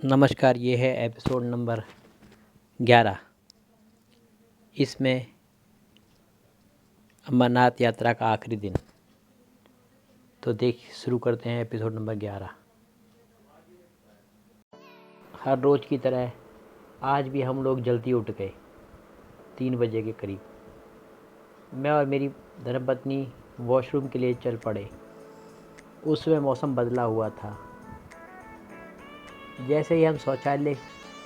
नमस्कार, ये है एपिसोड नंबर 11। इसमें अमरनाथ यात्रा का आखिरी दिन। तो शुरू करते हैं एपिसोड नंबर 11। हर रोज़ की तरह आज भी हम लोग जल्दी उठ गए। 3 बजे के करीब मैं और मेरी धर्मपत्नी वॉशरूम के लिए चल पड़े। उस समय मौसम बदला हुआ था। जैसे ही हम शौचालय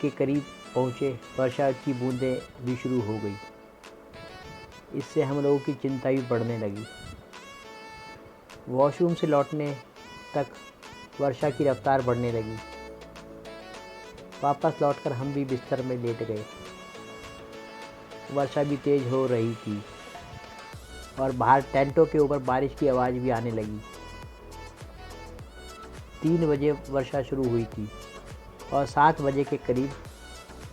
के करीब पहुँचे, वर्षा की बूंदें भी शुरू हो गई। इससे हम लोगों की चिंता भी बढ़ने लगी। वॉशरूम से लौटने तक वर्षा की रफ्तार बढ़ने लगी। वापस लौटकर हम भी बिस्तर में लेट गए। वर्षा भी तेज़ हो रही थी और बाहर टेंटों के ऊपर बारिश की आवाज़ भी आने लगी। 3 बजे वर्षा शुरू हुई थी और 7 बजे के करीब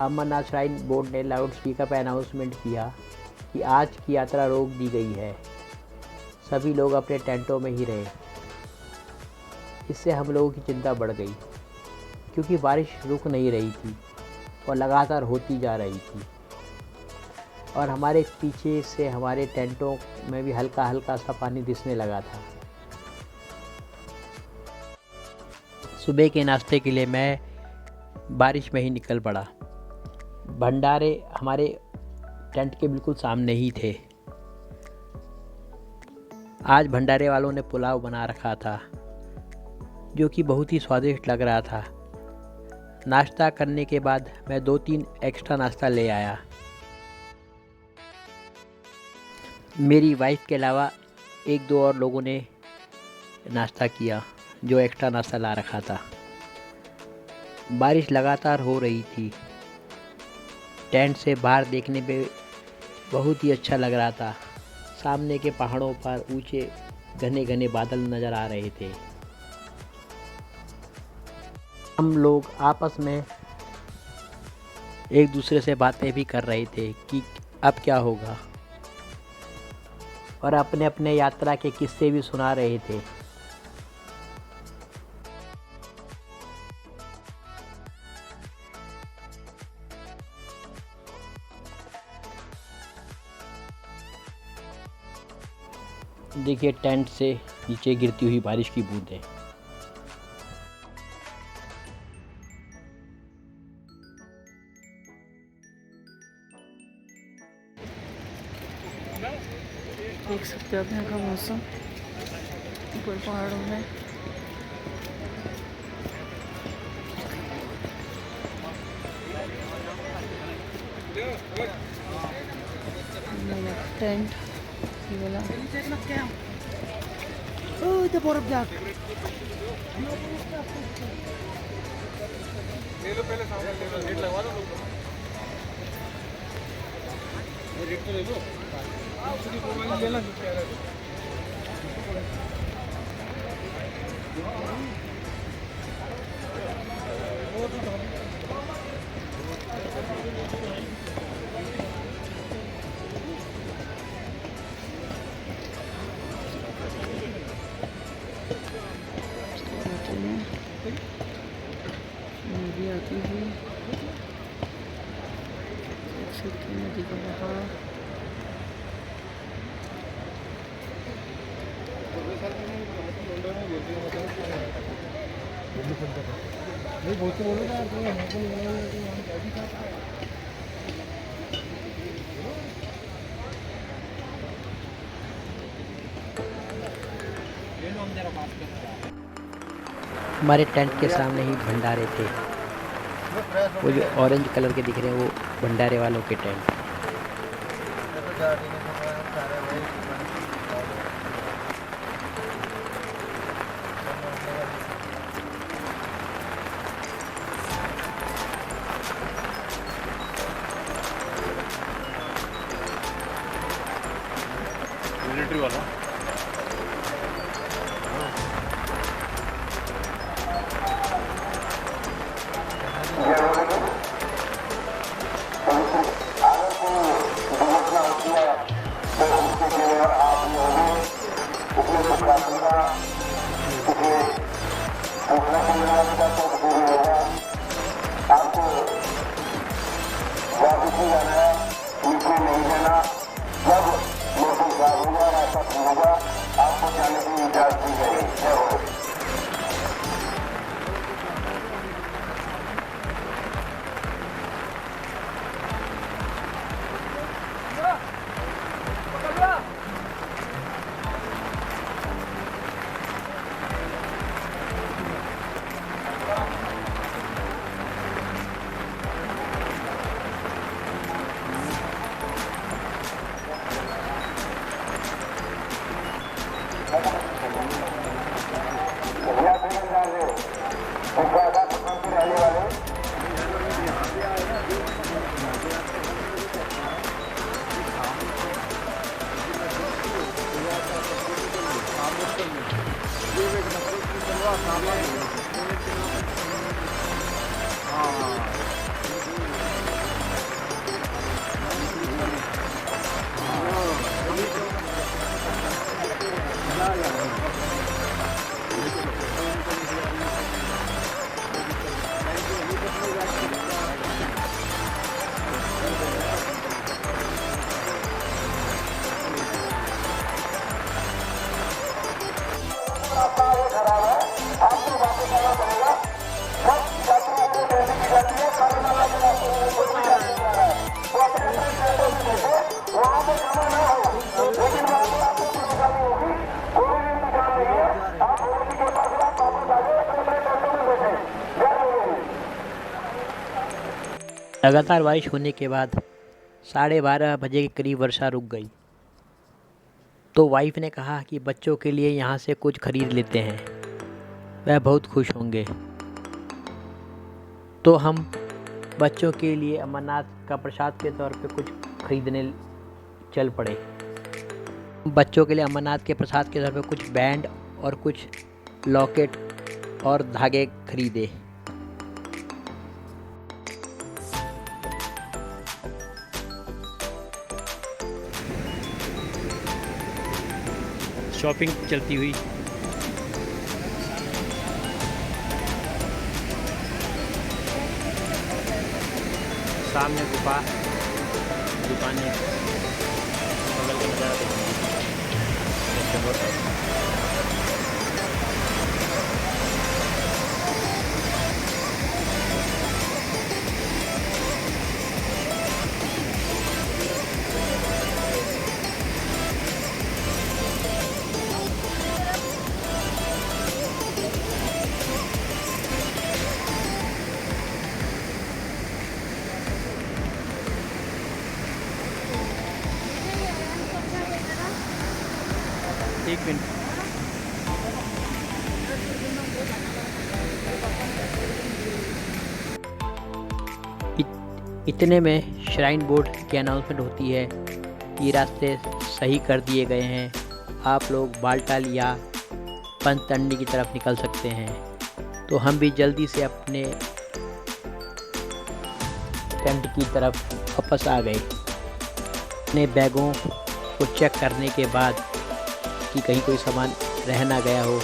अमरनाथ श्राइन बोर्ड ने लाउड स्पीकर पर अनाउंसमेंट किया कि आज की यात्रा रोक दी गई है। सभी लोग अपने टेंटों में ही रहे। इससे हम लोगों की चिंता बढ़ गई, क्योंकि बारिश रुक नहीं रही थी और लगातार होती जा रही थी और हमारे पीछे से हमारे टेंटों में भी हल्का हल्का सा पानी दिसने लगा था। सुबह के नाश्ते के लिए मैं बारिश में ही निकल पड़ा। भंडारे हमारे टेंट के बिल्कुल सामने ही थे। आज भंडारे वालों ने पुलाव बना रखा था, जो कि बहुत ही स्वादिष्ट लग रहा था। नाश्ता करने के बाद मैं 2-3 एक्स्ट्रा नाश्ता ले आया। मेरी वाइफ के अलावा 1-2 और लोगों ने नाश्ता किया, जो एक्स्ट्रा नाश्ता ला रखा था। बारिश लगातार हो रही थी। टेंट से बाहर देखने पे बहुत ही अच्छा लग रहा था। सामने के पहाड़ों पर ऊंचे घने घने बादल नज़र आ रहे थे। हम लोग आपस में एक दूसरे से बातें भी कर रहे थे कि अब क्या होगा, और अपने अपने यात्रा के किस्से भी सुना रहे थे। देखिए, टेंट से नीचे गिरती हुई बारिश की बूंदें। देख सकते हो आप यहाँ का मौसम ऊपर पहाड़ों में। टेंट ये वाला तो बर्फ जा ले लो, पहले सामान ले लो, रेट लगवा दो। रेट तो ले लो, लेना नदी आती है। देख सकते हैं नदी का बहाव। हमारे टेंट के सामने ही भंडारे थे। वो जो ऑरेंज कलर के दिख रहे हैं, वो भंडारे वालों के टेंट। मिलिट्री वाला लगातार बारिश होने के बाद 12:30 बजे के करीब वर्षा रुक गई। तो वाइफ ने कहा कि बच्चों के लिए यहाँ से कुछ खरीद लेते हैं, वह बहुत खुश होंगे। तो हम बच्चों के लिए अमरनाथ का प्रसाद के तौर पे कुछ खरीदने चल पड़े। बच्चों के लिए अमरनाथ के प्रसाद के तौर पे कुछ बैंड और कुछ लॉकेट और धागे खरीदे। शॉपिंग चलती हुई सामने गुफा, दुकानें, बगल का नज़ारा देखेंगे। एक मिनट। इतने में श्राइन बोर्ड की अनाउंसमेंट होती है कि रास्ते सही कर दिए गए हैं, आप लोग बालटाल या पंचतंडी की तरफ निकल सकते हैं। तो हम भी जल्दी से अपने टेंट की तरफ वापस आ गए। अपने बैगों को चेक करने के बाद कि कहीं कोई सामान रह ना गया हो,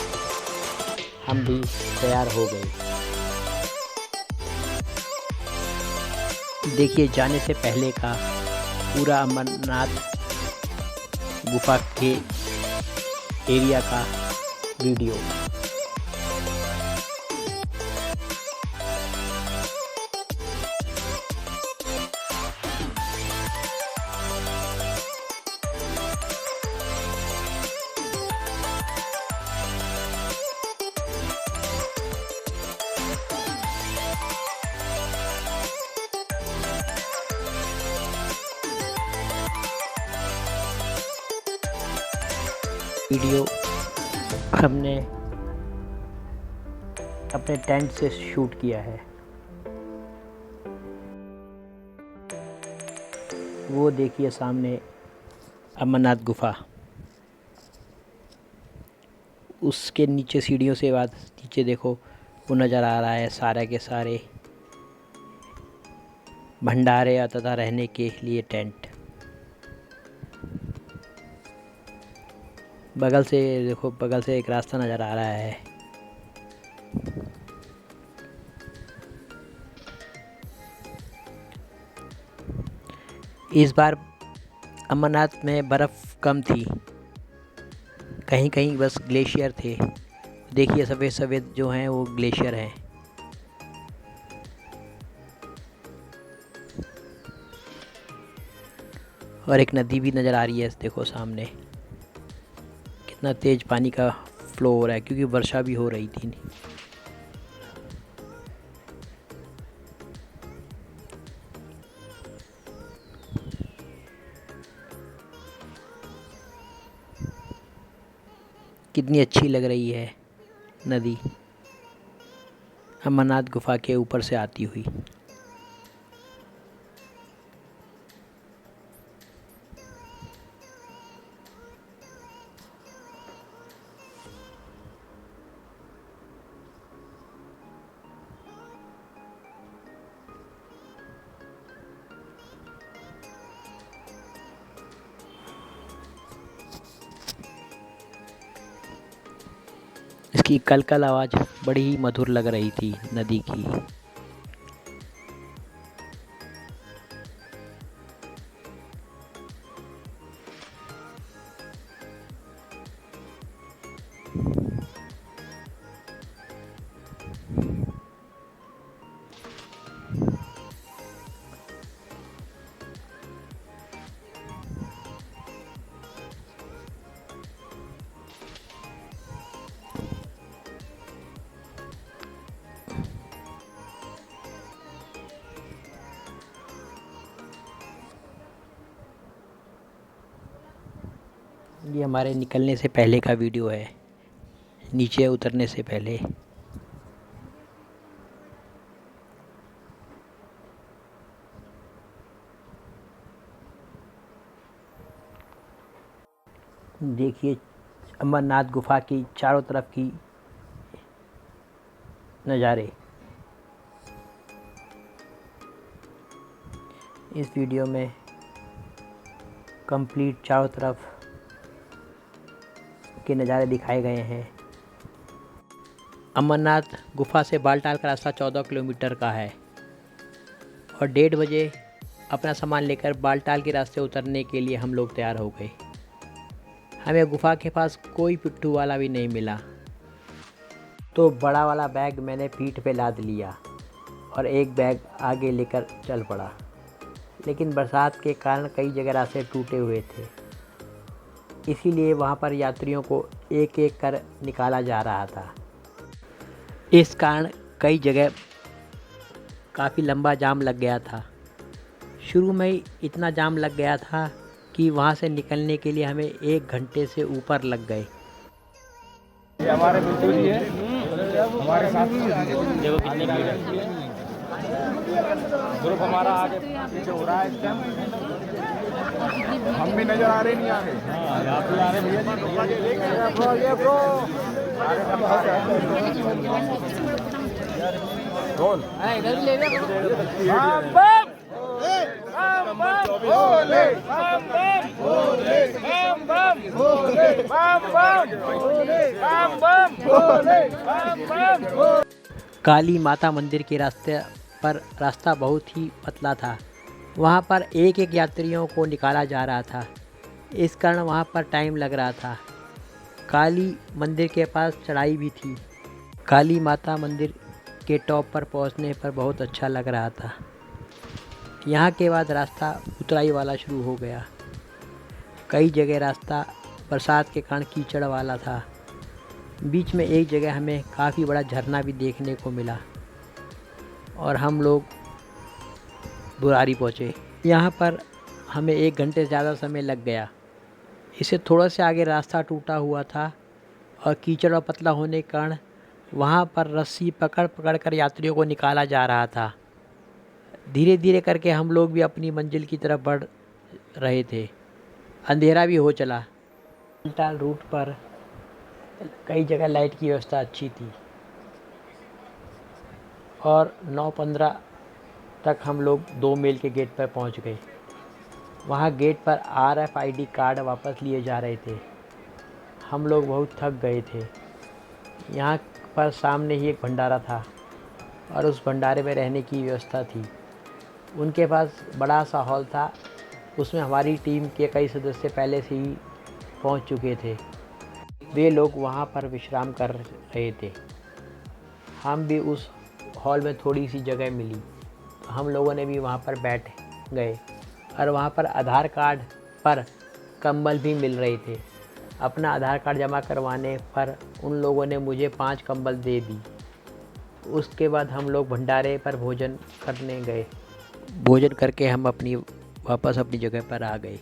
हम भी तैयार हो गए। देखिए जाने से पहले का पूरा अमरनाथ गुफा के एरिया का वीडियो। वीडियो हमने अपने टेंट से शूट किया है। वो देखिए सामने अमरनाथ गुफा, उसके नीचे सीढ़ियों से बाद नीचे देखो वो नज़र आ रहा है सारे के सारे भंडारे तथा रहने के लिए टेंट। बगल से देखो, बगल से एक रास्ता नज़र आ रहा है। इस बार अमरनाथ में बर्फ़ कम थी, कहीं कहीं बस ग्लेशियर थे। देखिए सफ़ेद सफ़ेद जो हैं वो ग्लेशियर हैं। और एक नदी भी नज़र आ रही है, देखो सामने कितना तेज़ पानी का फ्लो हो रहा है, क्योंकि वर्षा भी हो रही थी। कितनी अच्छी लग रही है नदी अमरनाथ गुफा के ऊपर से आती हुई। उसकी कलकल आवाज़ बड़ी ही मधुर लग रही थी नदी की। ये हमारे निकलने से पहले का वीडियो है, नीचे उतरने से पहले। देखिए अमरनाथ गुफा की चारों तरफ की नज़ारे। इस वीडियो में कंप्लीट चारों तरफ के नज़ारे दिखाए गए हैं। अमरनाथ गुफा से बालटाल का रास्ता 14 किलोमीटर का है और 1:30 बजे अपना सामान लेकर बालटाल के रास्ते उतरने के लिए हम लोग तैयार हो गए। हमें गुफा के पास कोई पिट्ठू वाला भी नहीं मिला, तो बड़ा वाला बैग मैंने पीठ पे लाद लिया और एक बैग आगे लेकर चल पड़ा। लेकिन बरसात के कारण कई जगह रास्ते टूटे हुए थे, इसीलिए वहाँ पर यात्रियों को एक एक कर निकाला जा रहा था। इस कारण कई जगह काफ़ी लंबा जाम लग गया था। शुरू में ही इतना जाम लग गया था कि वहाँ से निकलने के लिए हमें 1 घंटे से ऊपर लग गए। ये हमारे बिट्टू जी है, हमारे साथ देखो कितनी भीड़ है। ग्रुप हमारा आगे पीछे हो रहा है इस टाइम। हम भी नजर आ रहे नहीं आगे। आप भी आ रहे भैया जी, ये ब्रो बोल इधर ले ले। बम बम भोले, बम बम भोले, बम बम भोले, बम बम भोले, बम बम भोले, बम बम। काली माता मंदिर के रास्ता बहुत ही पतला था। वहाँ पर एक एक यात्रियों को निकाला जा रहा था, इस कारण वहाँ पर टाइम लग रहा था। काली मंदिर के पास चढ़ाई भी थी। काली माता मंदिर के टॉप पर पहुँचने पर बहुत अच्छा लग रहा था। यहाँ के बाद रास्ता उतराई वाला शुरू हो गया। कई जगह रास्ता बरसात के कारण कीचड़ वाला था। बीच में एक जगह हमें काफ़ी बड़ा झरना भी देखने को मिला और हम लोग बुरारी पहुँचे। यहाँ पर हमें 1 घंटे से ज़्यादा समय लग गया। इससे थोड़ा से आगे रास्ता टूटा हुआ था और कीचड़ और पतला होने के कारण वहाँ पर रस्सी पकड़ पकड़ कर यात्रियों को निकाला जा रहा था। धीरे धीरे करके हम लोग भी अपनी मंजिल की तरफ बढ़ रहे थे। अंधेरा भी हो चला। बालटाल रूट पर कई जगह लाइट की व्यवस्था अच्छी थी और 9:15 तक हम लोग 2 मील के गेट पर पहुंच गए। वहां गेट पर RFID कार्ड वापस लिए जा रहे थे। हम लोग बहुत थक गए थे। यहाँ पर सामने ही एक भंडारा था और उस भंडारे में रहने की व्यवस्था थी। उनके पास बड़ा सा हॉल था, उसमें हमारी टीम के कई सदस्य पहले से ही पहुंच चुके थे। वे लोग वहां पर विश्राम कर रहे थे। हम भी उस हॉल में थोड़ी सी जगह मिली, हम लोगों ने भी वहां पर बैठ गए और वहां पर आधार कार्ड पर कंबल भी मिल रहे थे। अपना आधार कार्ड जमा करवाने पर उन लोगों ने मुझे 5 कंबल दे दी। उसके बाद हम लोग भंडारे पर भोजन करने गए। भोजन करके हम वापस अपनी जगह पर आ गए।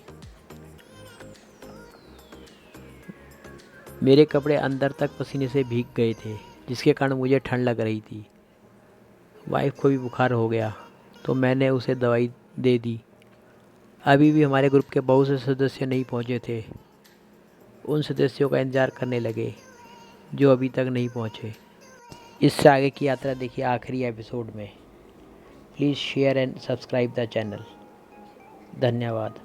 मेरे कपड़े अंदर तक पसीने से भीग गए थे, जिसके कारण मुझे ठंड लग रही थी। वाइफ को भी बुखार हो गया तो मैंने उसे दवाई दे दी। अभी भी हमारे ग्रुप के बहुत से सदस्य नहीं पहुंचे थे। उन सदस्यों का इंतज़ार करने लगे जो अभी तक नहीं पहुंचे। इससे आगे की यात्रा देखिए आखिरी एपिसोड में। Please share and subscribe the channel. धन्यवाद।